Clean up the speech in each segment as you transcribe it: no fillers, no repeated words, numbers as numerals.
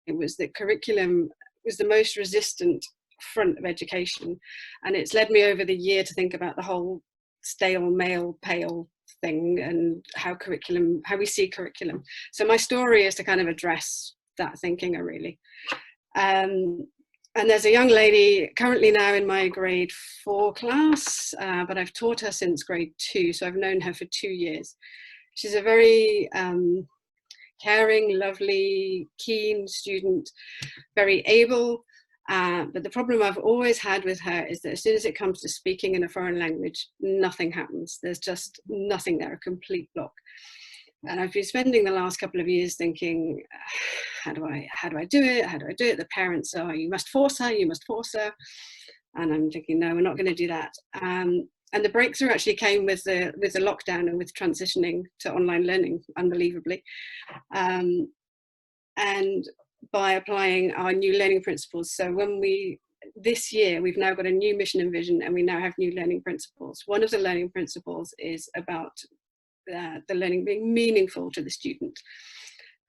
was that curriculum was the most resistant front of education, and it's led me over the year to think about the whole stale, male, pale thing, and how we see curriculum. So my story is to kind of address that thinking, really. And there's a young lady currently now in my grade 4 class, but I've taught her since grade 2, so I've known her for 2 years. She's a very caring, lovely, keen student, very able. But the problem I've always had with her is that as soon as it comes to speaking in a foreign language, nothing happens. There's just nothing there, a complete block. And I've been spending the last couple of years thinking, how do I do it? How do I do it? The parents are, you must force her, you must force her. And I'm thinking, no, we're not going to do that. And the breakthrough actually came with the lockdown and with transitioning to online learning, unbelievably. And by applying our new learning principles. So this year, we've now got a new mission and vision, and we now have new learning principles. One of the learning principles is about the learning being meaningful to the student.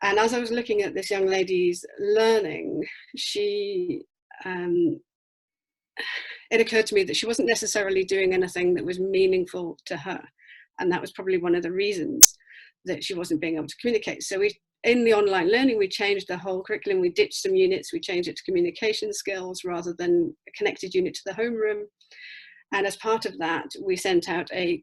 And as I was looking at this young lady's learning, it occurred to me that she wasn't necessarily doing anything that was meaningful to her. And that was probably one of the reasons that she wasn't being able to communicate. So in the online learning, we changed the whole curriculum. We ditched some units. We changed it to communication skills rather than a connected unit to the homeroom. And as part of that, we sent out a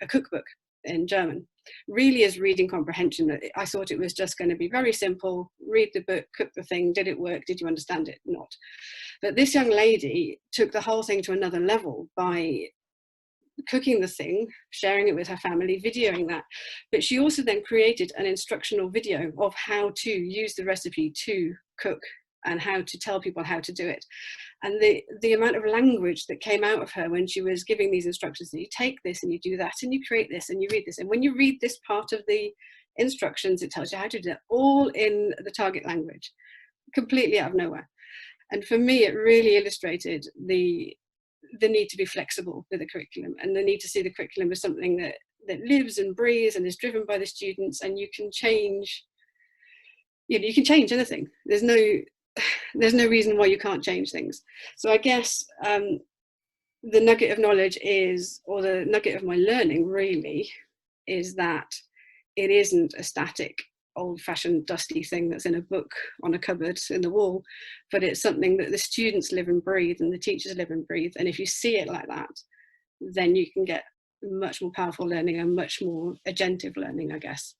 cookbook in German, really as reading comprehension. I thought it was just going to be very simple, read the book, cook the thing, did it work, did you understand it? Not. But this young lady took the whole thing to another level by cooking the thing, sharing it with her family, videoing that. But she also then created an instructional video of how to use the recipe to cook and how to tell people how to do it. And the amount of language that came out of her when she was giving these instructions, that you take this and you do that and you create this and you read this. And when you read this part of the instructions, it tells you how to do it, all in the target language, completely out of nowhere. And for me, it really illustrated the need to be flexible with the curriculum, and the need to see the curriculum as something that lives and breathes and is driven by the students, and you can change, you can change anything. There's no reason why you can't change things. So I guess the nugget of knowledge is, or the nugget of my learning really, is that it isn't a static, old-fashioned, dusty thing that's in a book on a cupboard in the wall, but it's something that the students live and breathe and the teachers live and breathe. And if you see it like that, then you can get much more powerful learning and much more agentive learning, I guess.